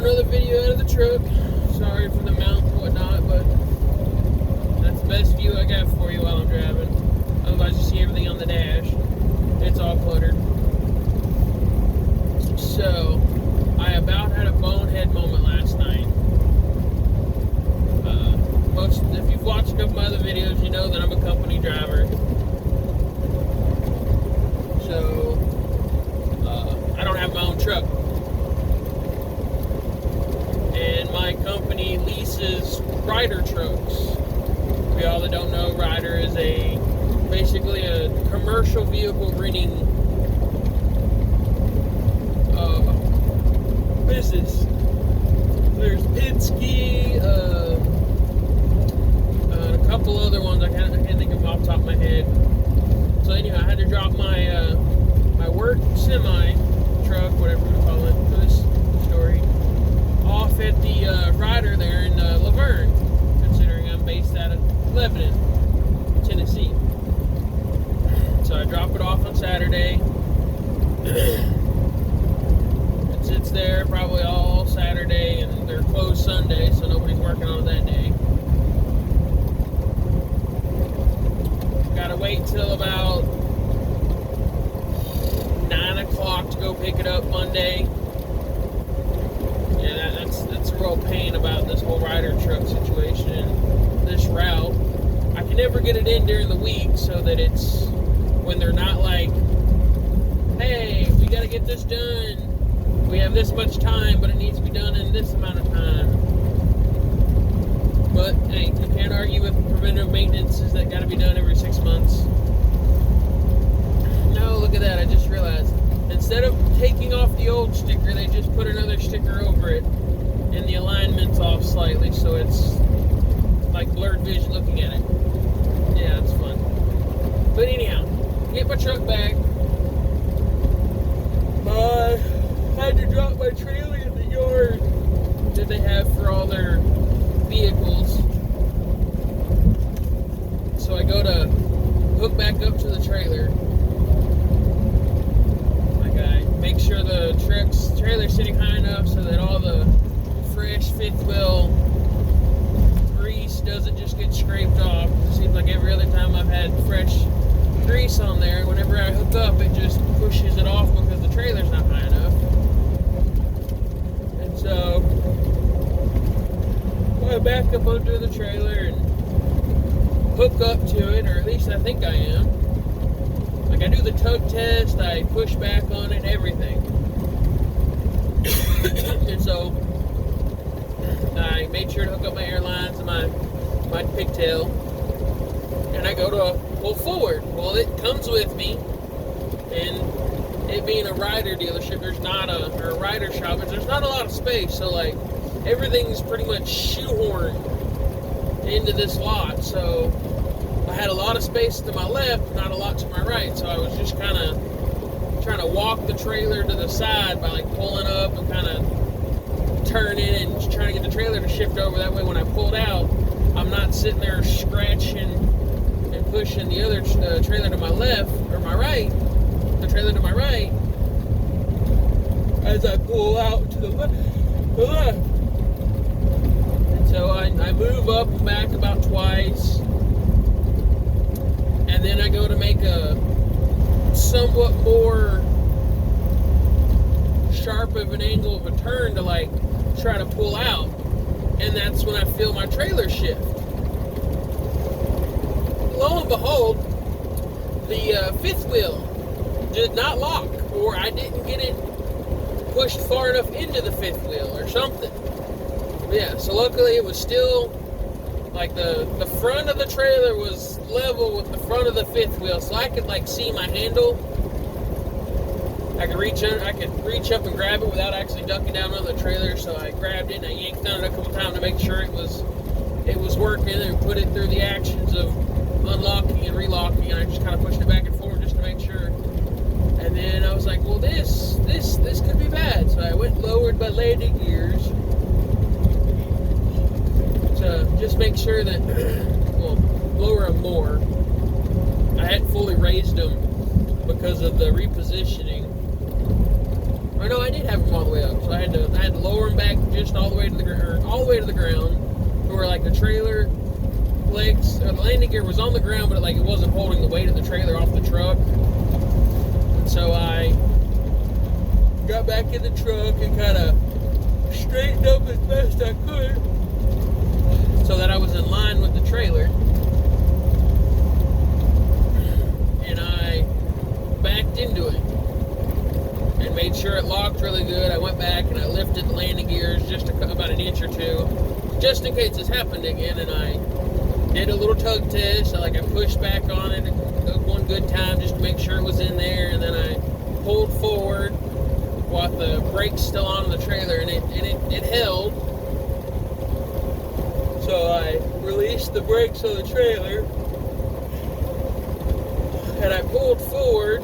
another video out of the truck. Sorry for the mount and whatnot, but that's the best view I got for you while I'm driving. Otherwise, you see everything on the dash. It's all cluttered. So, I about had a bonehead moment last night. If you've watched a couple of my other videos, you know that I'm a company driver. So, I don't have my own truck. And my company leases Ryder trucks. For y'all that don't know, Ryder is basically a commercial vehicle renting business. There's Penske, and a couple other ones I can't think of off the top of my head. So anyhow, I had to drop my my work semi truck, whatever you call it, for this story, off at the Ryder there in Laverne, considering I'm based out of Lebanon, Tennessee. So I drop it off on Saturday. It sits there probably all Saturday, and they're closed Sunday, so nobody's working on it that day. Gotta wait till about 9 o'clock to go pick it up Monday. Yeah, that's a real pain about this whole Ryder truck situation and this route. I can never get it in during the week so that it's when they're not like, hey, we gotta get this done. We have this much time, but it needs to be done in this amount of time. But hey, you can't argue with preventive maintenances that gotta be done every 6 months. No, look at that, I just realized. Instead of taking off the old sticker, they just put another sticker over it, and the alignment's off slightly, so it's like blurred vision looking at it. Yeah, it's fun. But anyhow, get my truck back. I had to drop my trailer in the yard that they have for all their vehicles. So I go to hook back up to the trailer. Make sure the trailer's sitting high enough so that all the fresh fifth wheel grease doesn't just get scraped off. It seems like every other time I've had fresh grease on there, whenever I hook up, it just pushes it off because the trailer's not high enough. And so I back up under the trailer and hook up to it, or at least I think I am. Like, I do the tug test, I push back on it, everything. And so, I made sure to hook up my airlines and my pigtail. And I go to pull forward. Well, it comes with me. And it being a Ryder dealership, or a Ryder shop, there's not a lot of space. So, like, everything's pretty much shoehorned into this lot. So, I had a lot of space to my left, not a lot to my right, so I was just kind of trying to walk the trailer to the side by like pulling up and kind of turning and trying to get the trailer to shift over. That way when I pulled out, I'm not sitting there scratching and pushing the other trailer to my left, or my right, the trailer to my right, as I pull out to the left. And so I move up and back about twice. And then I go to make a somewhat more sharp of an angle of a turn to like try to pull out. And that's when I feel my trailer shift. Lo and behold, the fifth wheel did not lock, or I didn't get it pushed far enough into the fifth wheel or something. Yeah, so luckily it was still like the front of the trailer was level with the front of the fifth wheel, so I could like see my handle. I could reach up and grab it without actually ducking down on the trailer. So I grabbed it and I yanked on it a couple times to make sure it was working, and put it through the actions of unlocking and relocking, and I just kind of pushed it back and forth just to make sure. And then I was like, well, this could be bad. So I lowered my landing gears to just make sure that, well, lower them more. I hadn't fully raised them because of the repositioning. Or no, I did have them all the way up. So I had to lower them back just all the way to the ground, where like the trailer legs or the landing gear was on the ground, but it wasn't holding the weight of the trailer off the truck. And so I got back in the truck and kind of straightened up as best I could, so that I was in line with the trailer. And I backed into it and made sure it locked really good. I went back and I lifted the landing gears just about an inch or two, just in case this happened again. And I did a little tug test. I pushed back on it one good time just to make sure it was in there, and then I pulled forward with the brakes still on the trailer, and it held. So I released the brakes on the trailer, and I pulled forward,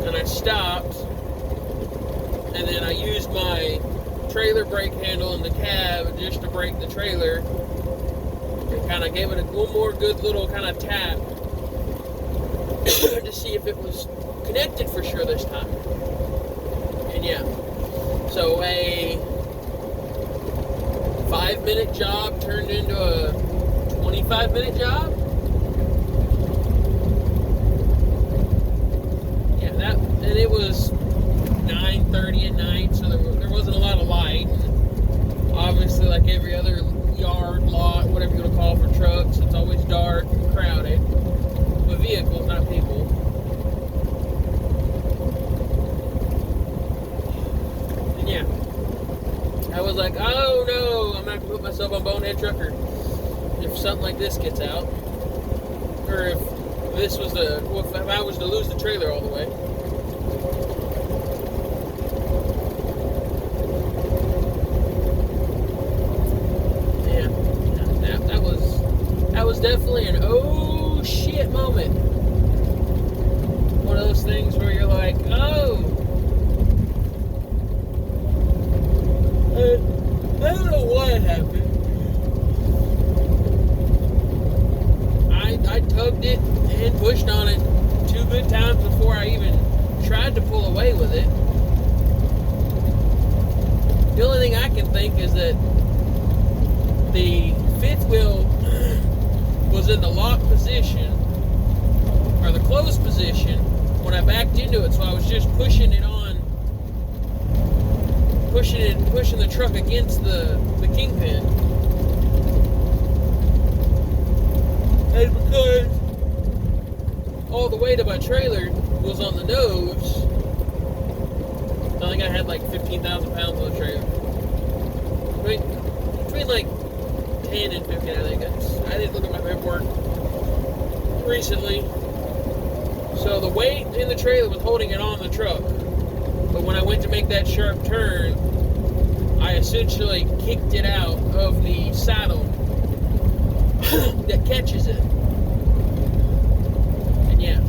and I stopped, and then I used my trailer brake handle in the cab just to brake the trailer, and kind of gave it one more good little kind of tap to see if it was connected for sure this time. And yeah, so a 5-minute job turned into a 25-minute job. Yeah, and it was 9:30 at night, so there wasn't a lot of light. Obviously, like every other yard, lot, whatever you want to call it for trucks, it's always dark and crowded with vehicles, not people. And yeah, I was like, oh no, I'm not going to put myself on Bonehead Trucker if something like this gets out, or if I was to lose the trailer all the way. That was definitely an oh shit moment. One of those things where you're like, oh, I don't know what happened. I tugged it and pushed on it 2 good times before I even tried to pull away with it. The only thing I can think is that the fifth wheel was in the lock position, or the closed position, when I backed into it, so I was just pushing it on, pushing the truck against the kingpin. And because all the weight of my trailer was on the nose, I think I had like 15,000 pounds on the trailer. Between like 10 and 15, I think. I didn't look at my paperwork recently. So the weight in the trailer was holding it on the truck. But when I went to make that sharp turn, I essentially kicked it out of the saddle that catches it. And yeah,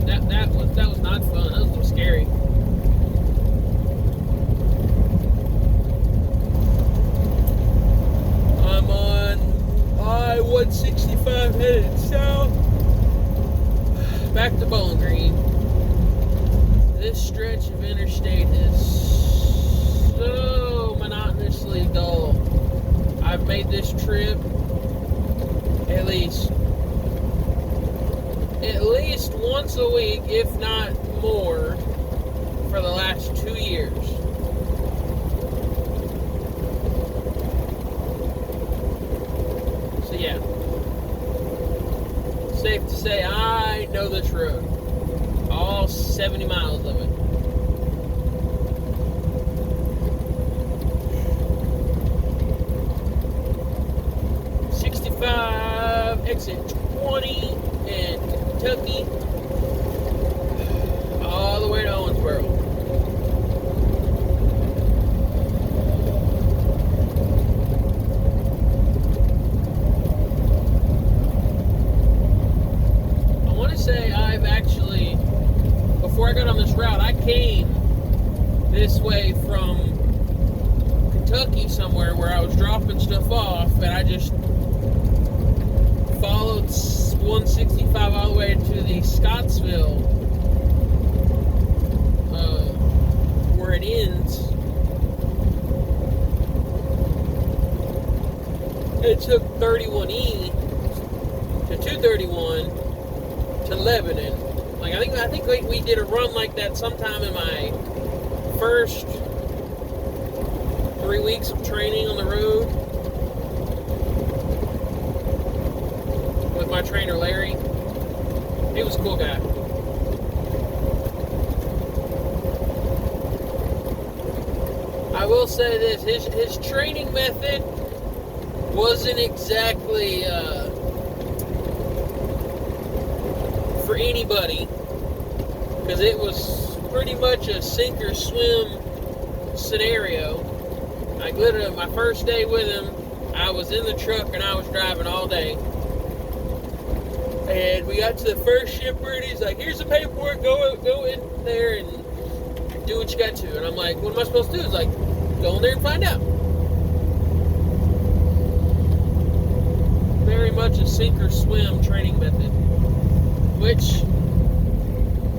that was not fun. That was a little scary. I'm on I-165 headed south, back to Bowling Green. This stretch of interstate is so monotonously dull. I've made this trip at least once a week, if not more, for the last 2 years. So yeah, safe to say I know this road, all 70 miles of it. Exit 20 in Kentucky, all the way to Owensboro. I want to say I've actually, before I got on this route, I came this way from Kentucky somewhere where I was dropping stuff off, and I just followed 165 all the way to the Scottsville took 31E to 231 to Lebanon. Like I think we did a run like that sometime in my first 3 weeks of training on the road with my trainer Larry. He was a cool guy. I will say this, his training method wasn't exactly for anybody, because it was pretty much a sink or swim scenario. Like literally my first day with him, I was in the truck and I was driving all day. And we got to the first shipper and he's like, here's the paperwork, go in there and do what you got to. And I'm like, what am I supposed to do? He's like, go in there and find out. Very much a sink or swim training method. Which,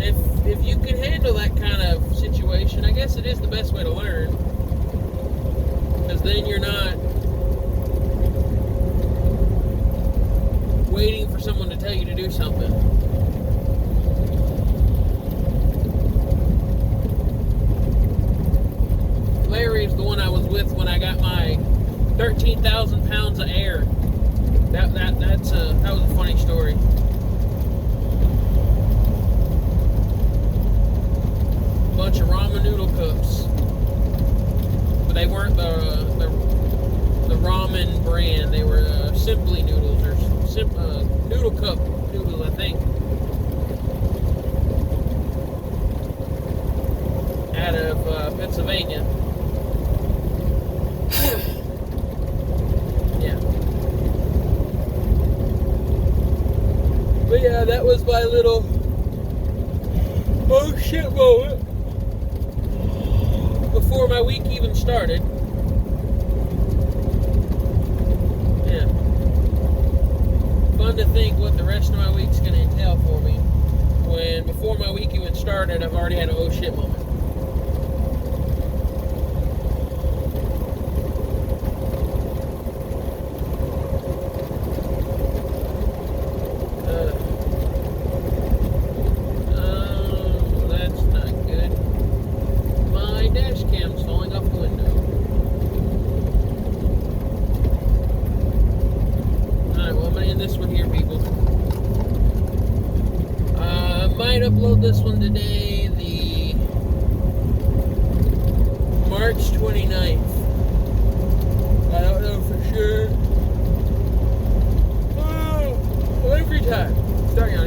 if you can handle that kind of situation, I guess it is the best way to learn. Because then you're not waiting for someone to tell you to do something. Larry is the one I was with when I got my 13,000 pounds of air. That was a funny story. Bunch of ramen noodle cups, but they weren't the ramen brand. They were Simply noodles or noodle cup noodles, I think. Out of Pennsylvania. Yeah. But yeah, that was my little oh shit moment before my week even started. Yeah. Fun to think what the rest of my week's going to entail for me, when before my week even started, I've already had an oh shit moment. That's not good. My dash cam's falling off the window. Alright, well, I'm going to end this one here, people. I might upload this one today, the March 29th. I don't know for sure. Oh, every time. Starting on